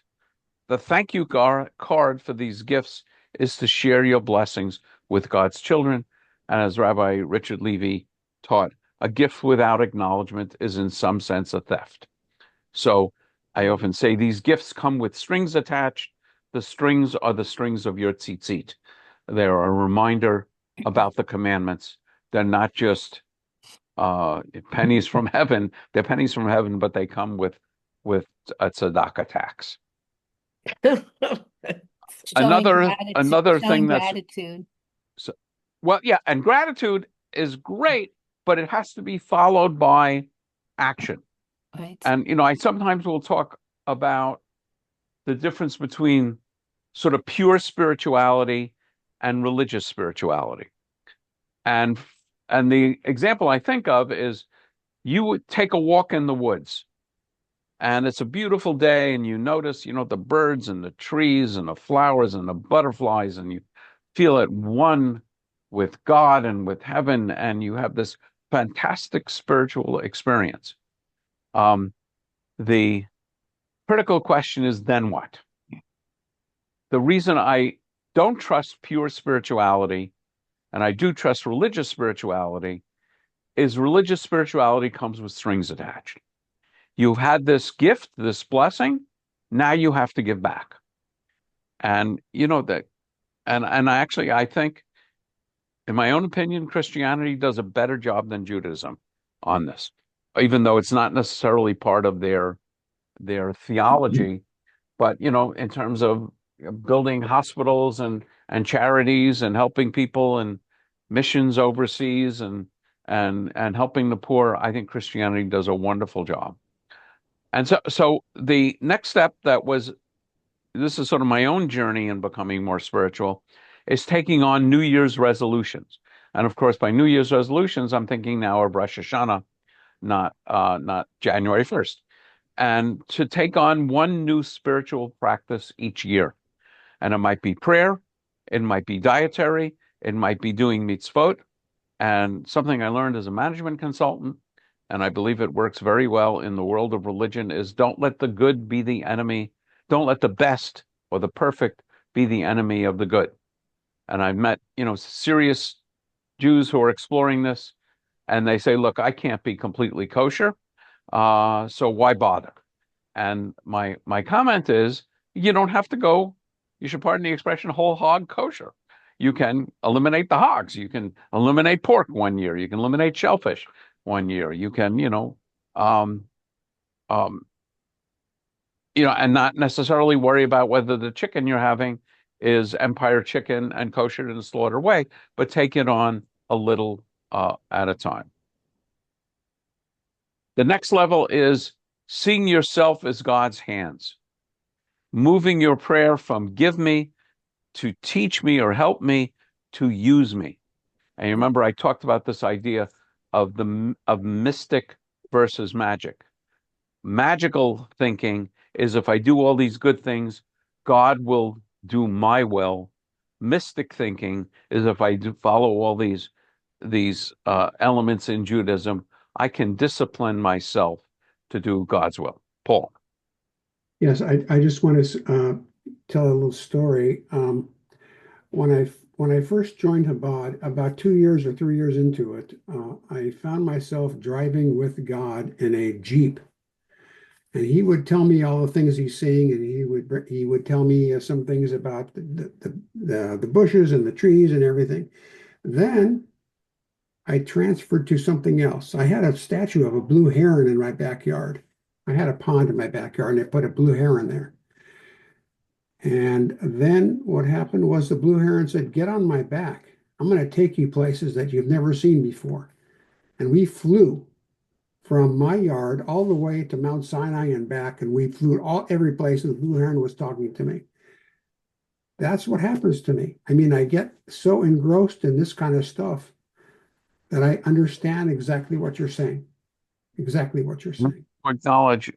The thank you card for these gifts is to share your blessings with God's children. And as Rabbi Richard Levy taught, a gift without acknowledgement is in some sense a theft. So I often say these gifts come with strings attached. The strings are the strings of your tzitzit. They're a reminder about the commandments. They're not just pennies from heaven. They're pennies from heaven, but they come with a tzedakah tax. Another thing that's gratitude. And gratitude is great, but it has to be followed by action. Right. And I sometimes will talk about the difference between sort of pure spirituality and religious spirituality. And the example I think of is you would take a walk in the woods and it's a beautiful day and you notice, the birds and the trees and the flowers and the butterflies, and you feel at one with God and with heaven, and you have this fantastic spiritual experience. The critical question is, then what? The reason I don't trust pure spirituality, and I do trust religious spirituality, is religious spirituality comes with strings attached. You've had this gift, this blessing, now you have to give back. And I think, in my own opinion, Christianity does a better job than Judaism on this, even though it's not necessarily part of their theology. But in terms of building hospitals and charities and helping people and missions overseas and helping the poor, I think Christianity does a wonderful job. And so the next step this is sort of my own journey in becoming more spiritual, is taking on New Year's resolutions. And of course, by New Year's resolutions, I'm thinking now of Rosh Hashanah, not January 1st. And to take on one new spiritual practice each year. And it might be prayer, it might be dietary, it might be doing mitzvot, And something I learned as a management consultant, and I believe it works very well in the world of religion, is don't let the good be the enemy. Don't let the best or the perfect be the enemy of the good. And I've met, serious Jews who are exploring this, and they say, look, I can't be completely kosher, so why bother? And my comment is, you don't have to go, you should pardon the expression, whole hog kosher. You can eliminate the hogs. You can eliminate pork one year. You can eliminate shellfish one year. You can, um, um, and not necessarily worry about whether the chicken you're having is Empire chicken and kosher in a slaughter way, but take it on a little at a time. The next level is seeing yourself as God's hands, moving your prayer from give me to teach me or help me to use me. And you remember I talked about this idea of mystic versus magic. Magical thinking is if I do all these good things, God will do my will. Mystic thinking is if I do follow all these elements in Judaism, I can discipline myself to do God's will. Paul. Yes, I just want to tell a little story. When I first joined Chabad, about 2 years or 3 years into it, I found myself driving with God in a Jeep, and he would tell me all the things he's seeing, and he would tell me some things about the bushes and the trees and everything. Then I transferred to something else. I had a statue of a blue heron in my backyard. I had a pond in my backyard, and I put a blue heron there. And then what happened was the blue heron said, "Get on my back. I'm going to take you places that you've never seen before." And we flew from my yard all the way to Mount Sinai and back, and we flew every place, and the blue heron was talking to me. That's what happens to me. I mean, I get so engrossed in this kind of stuff that I understand exactly what you're saying. Exactly what you're saying. I acknowledge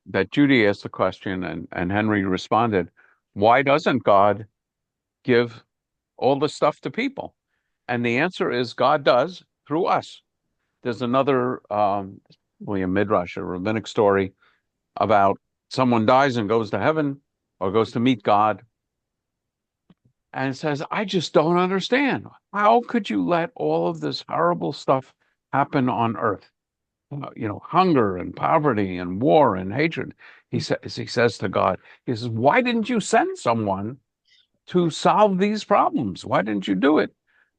that Judy asked the question and Henry responded, why doesn't God give all the stuff to people? And the answer is God does through us. There's another William Midrash, a rabbinic story about someone dies and goes to heaven or goes to meet God and says, I just don't understand. How could you let all of this horrible stuff happen on earth? Hunger and poverty and war and hatred. He says to God, he says, why didn't you send someone to solve these problems? Why didn't you do it?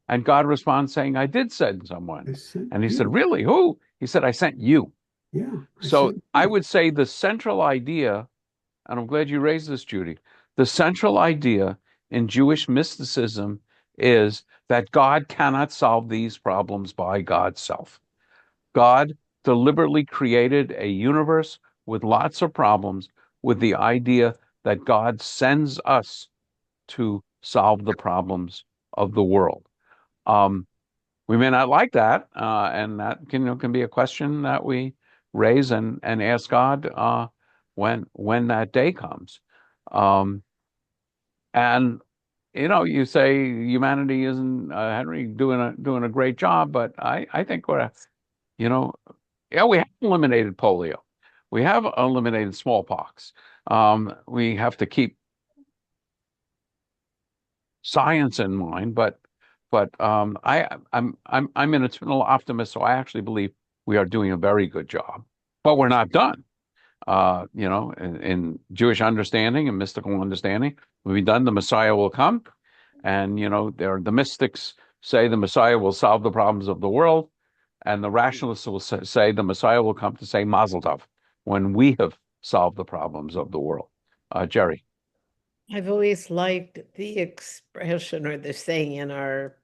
And God responds saying, I did send someone. And he said, really? Who? He said, I sent you. Yeah. So I would say the central idea, and I'm glad you raised this, Judy, the central idea in Jewish mysticism is that God cannot solve these problems by God's self. God deliberately created a universe with lots of problems with the idea that God sends us to solve the problems of the world. We may not like that, and that can be a question that we raise and ask God when that day comes. And you say humanity isn't Henry doing a great job, but I think we have eliminated polio, we have eliminated smallpox. We have to keep science in mind, but I'm an eternal optimist, so I actually believe we are doing a very good job, but we're not done. In Jewish understanding and mystical understanding, when we're done, the Messiah will come, and the mystics say the Messiah will solve the problems of the world, and the rationalists will say the Messiah will come to say Mazel Tov when we have solved the problems of the world. Jerry. I've always liked the expression or the saying in our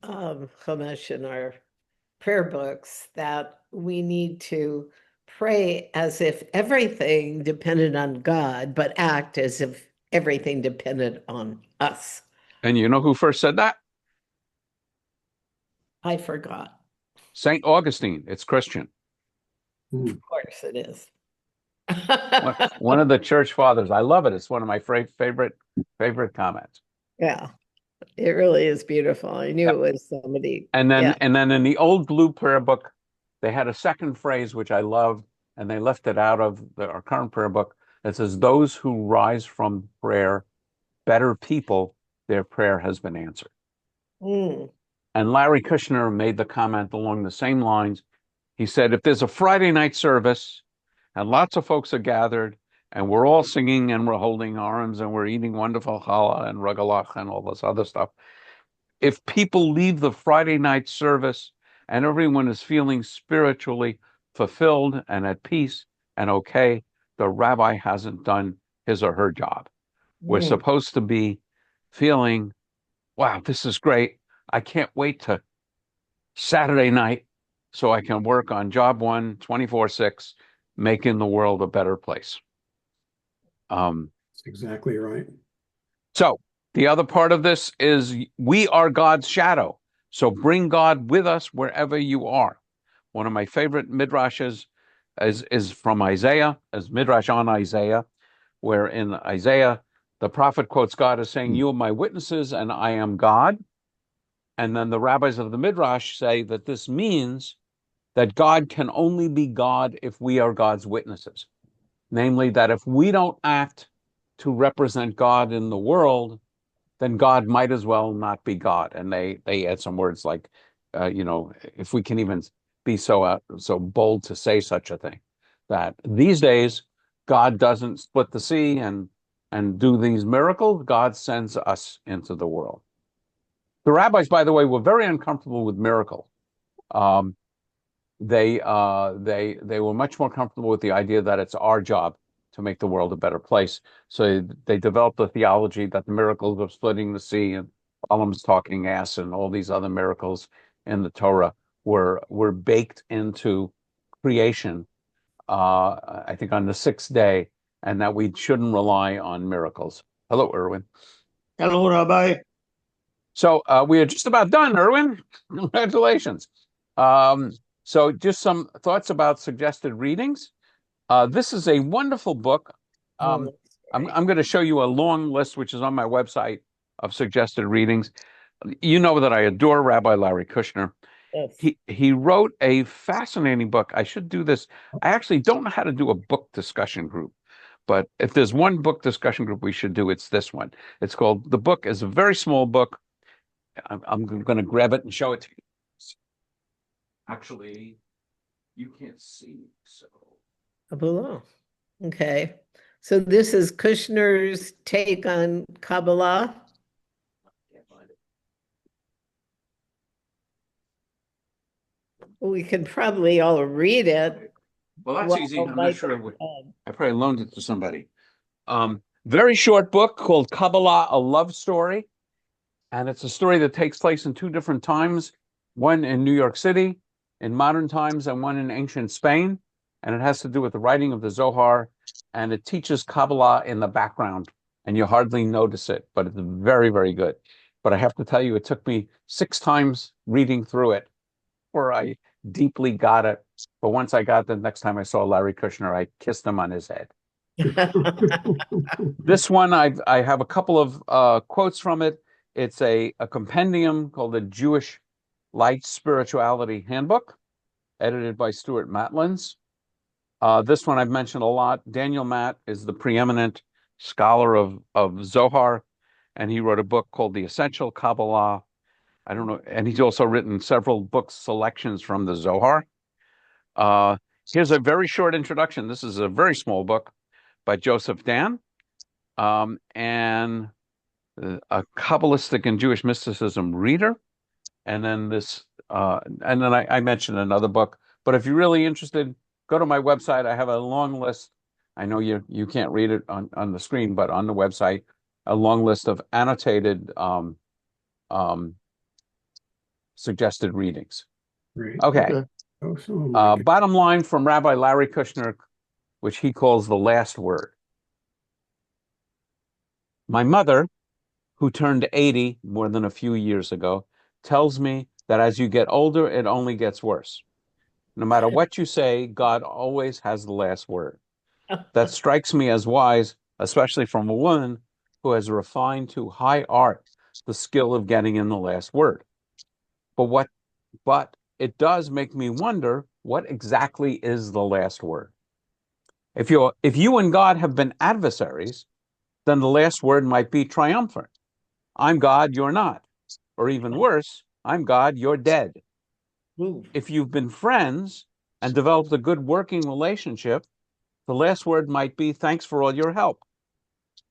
Chumash, in our prayer books, that we need to pray as if everything depended on God, but act as if everything depended on us. And you know who first said that? I forgot. St. Augustine. It's Christian. Of course it is. One of the church fathers. I love it. It's one of my favorite comments. Yeah. It really is beautiful. I knew Yep. it was somebody. And then Yeah. in the old blue prayer book, they had a second phrase which I loved, and they left it out of our current prayer book. That says, "Those who rise from prayer, better people, their prayer has been answered." Mm. And Larry Kushner made the comment along the same lines. He said, if there's a Friday night service and lots of folks are gathered and we're all singing and we're holding arms and we're eating wonderful challah and rugelach and all this other stuff, if people leave the Friday night service and everyone is feeling spiritually fulfilled and at peace and okay, the rabbi hasn't done his or her job. We're Mm. supposed to be feeling, wow, this is great. I can't wait to Saturday night so I can work on job one 24/6, making the world a better place. That's exactly right. So the other part of this is we are God's shadow. So bring God with us wherever you are. One of my favorite midrashes is from Isaiah, as midrash on Isaiah, where in Isaiah, the prophet quotes God as saying, "You are my witnesses and I am God." And then the rabbis of the midrash say that this means that God can only be God if we are God's witnesses. Namely, that if we don't act to represent God in the world, then God might as well not be God. And they add some words like, if we can even be so bold to say such a thing, that these days God doesn't split the sea and do these miracles. God sends us into the world. The rabbis, by the way, were very uncomfortable with miracle. Um, they were much more comfortable with the idea that it's our job to make the world a better place. So they developed a theology that the miracles of splitting the sea and Balaam's talking ass and all these other miracles in the Torah were baked into creation. I think on the sixth day, and that we shouldn't rely on miracles. Hello, Erwin. Hello, Rabbi. So we are just about done, Erwin. Congratulations. So just some thoughts about suggested readings. This is a wonderful book. I'm going to show you a long list, which is on my website, of suggested readings. You know that I adore Rabbi Larry Kushner. Yes. He wrote a fascinating book. I should do this. I actually don't know how to do a book discussion group, but if there's one book discussion group we should do, it's this one. It's called, the book is a very small book. I'm going to grab it and show it to you. Actually, you can't see, so. Kabbalah. Okay. So this is Kushner's take on Kabbalah. Can't find it. We can probably all read it. Well, that's Well, easy. I'm Mike, not sure. I probably loaned it to somebody. Very short book called Kabbalah, a Love Story. And it's a story that takes place in two different times, one in New York City in modern times and one in ancient Spain. And it has to do with the writing of the Zohar. And it teaches Kabbalah in the background. And you hardly notice it, but it's very, very good. But I have to tell you, it took me 6 times reading through it before I deeply got it. But once I got it, the next time I saw Larry Kushner, I kissed him on his head. This one, I have a couple of quotes from it. It's a compendium called the Jewish Light Spirituality Handbook, edited by Stuart Matlins. This one I've mentioned a lot. Daniel Matt is the preeminent scholar of Zohar, and he wrote a book called The Essential Kabbalah. I don't know, and he's also written several book selections from the Zohar. Here's a very short introduction. This is a very small book by Joseph Dan, and a Kabbalistic and Jewish mysticism reader. And then I mentioned another book. But if you're really interested, go to my website. I have a long list. I know you can't read it on the screen, but on the website, a long list of annotated suggested readings. Great. Okay. Oh, so Bottom line from Rabbi Larry Kushner, which he calls the last word. My mother, who turned 80 more than a few years ago, tells me that as you get older, it only gets worse. No matter what you say, God always has the last word. That strikes me as wise, especially from a woman who has refined to high art the skill of getting in the last word. But it does make me wonder, what exactly is the last word? If you and God have been adversaries, then the last word might be triumphant. I'm God, you're not. Or even worse, I'm God, you're dead. Ooh. If you've been friends and developed a good working relationship, the last word might be thanks for all your help.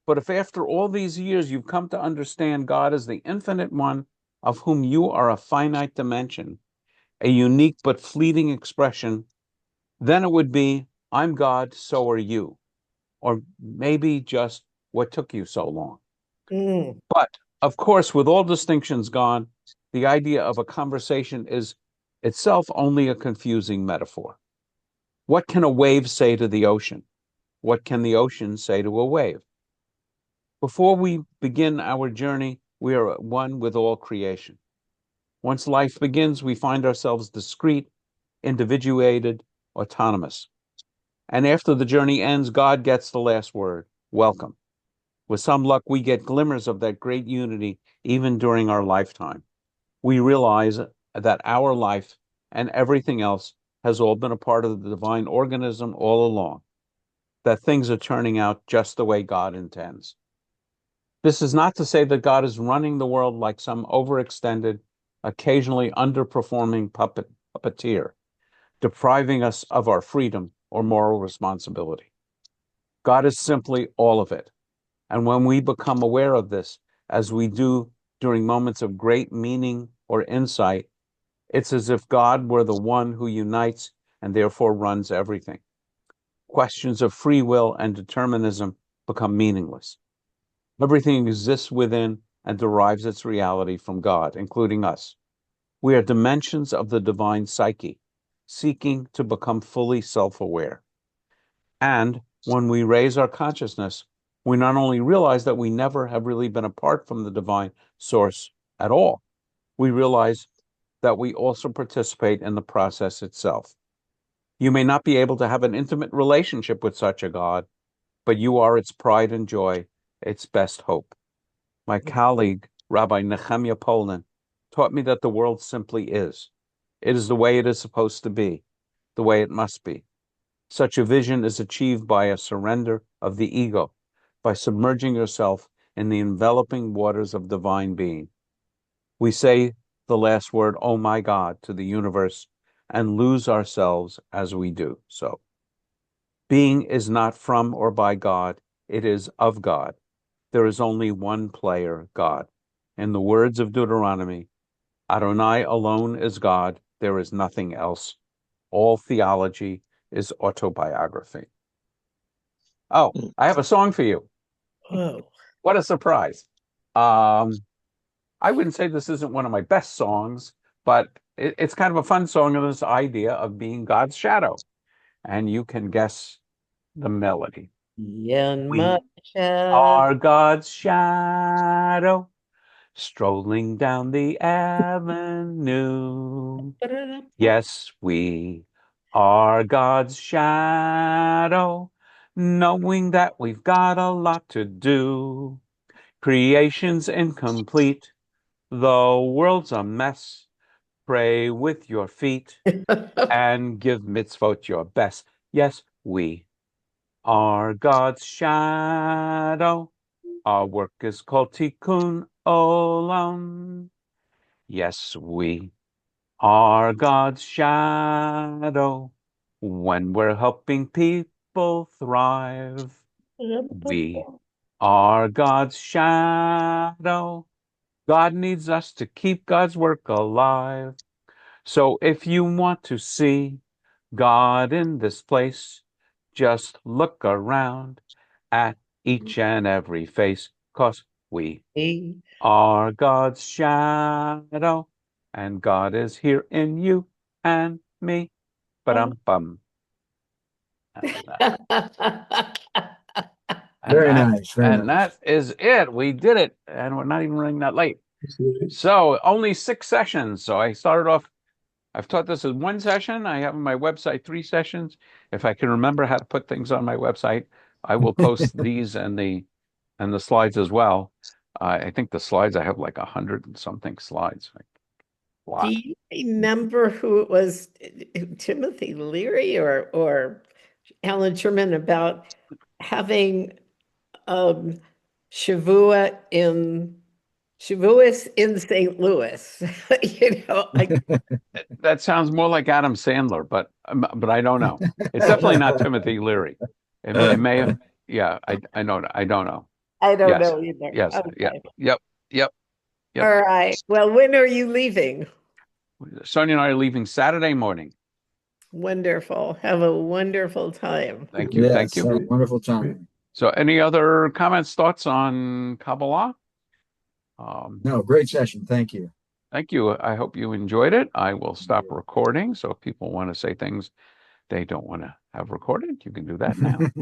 But if after all these years you've come to understand God as the infinite one of whom you are a finite dimension, a unique but fleeting expression, then it would be, I'm God, so are you. Or maybe just, what took you so long? Mm. But of course, with all distinctions gone, the idea of a conversation is itself only a confusing metaphor. What can a wave say to the ocean? What can the ocean say to a wave? Before we begin our journey, we are at one with all creation. Once life begins, we find ourselves discrete, individuated, autonomous. And after the journey ends, God gets the last word. Welcome. With some luck, we get glimmers of that great unity even during our lifetime. We realize that our life and everything else has all been a part of the divine organism all along, that things are turning out just the way God intends. This is not to say that God is running the world like some overextended, occasionally underperforming puppeteer, depriving us of our freedom or moral responsibility. God is simply all of it. And when we become aware of this, as we do during moments of great meaning or insight, it's as if God were the one who unites and therefore runs everything. Questions of free will and determinism become meaningless. Everything exists within and derives its reality from God, including us. We are dimensions of the divine psyche, seeking to become fully self-aware. And when we raise our consciousness, we not only realize that we never have really been apart from the divine source at all, we realize that we also participate in the process itself. You may not be able to have an intimate relationship with such a God, but you are its pride and joy, its best hope. My colleague, Rabbi Nehemiah Polin, taught me that the world simply is. It is the way it is supposed to be, the way it must be. Such a vision is achieved by a surrender of the ego, by submerging yourself in the enveloping waters of divine being. We say the last word, oh my God, to the universe and lose ourselves as we do so. Being is not from or by God, it is of God. There is only one player, God. In the words of Deuteronomy, Adonai alone is God, there is nothing else. All theology is autobiography. Oh, I have a song for you. Oh. What a surprise. I wouldn't say this isn't one of my best songs, but it's kind of a fun song of this idea of being God's shadow. And you can guess the melody. We are God's shadow, strolling down the avenue. Yes, we are God's shadow, knowing that we've got a lot to do. Creation's incomplete, the world's a mess. Pray with your feet and give mitzvot your best. Yes, we are God's shadow. Our work is called Tikkun Olam. Yes, we are God's shadow. When we're helping people thrive, we are God's shadow. God needs us to keep God's work alive. So if you want to see God in this place, just look around at each and every face, 'cause we are God's shadow, and God is here in you and me. Ba-dum-bum. Very nice. Very And nice. that is it. We did it, and we're not even running that late. That's nice. So only 6 sessions. So I started off, I've taught this as 1 session. I have on my website 3 sessions. If I can remember how to put things on my website, I will post these and the slides as well. I think the slides, I have like 100 and something slides. A lot. Do you remember who it was, Timothy Leary or Alan Sherman, about having Shavuot Shavuos in St. Louis? That sounds more like Adam Sandler, but I don't know. It's definitely not Timothy Leary. It may have. Yeah, I don't know. I don't Yes. know either. Yes. Yeah. Okay. Yep. Yep. Yep. All right. Well, when are you leaving? Sonia and I are leaving Saturday morning. Wonderful. Have a wonderful time. Thank you. Thank Yes, you. a wonderful time. So, any other comments, thoughts on Kabbalah? No, great session. Thank you. Thank you. I hope you enjoyed it. I will stop recording. So if people want to say things they don't want to have recorded, you can do that now.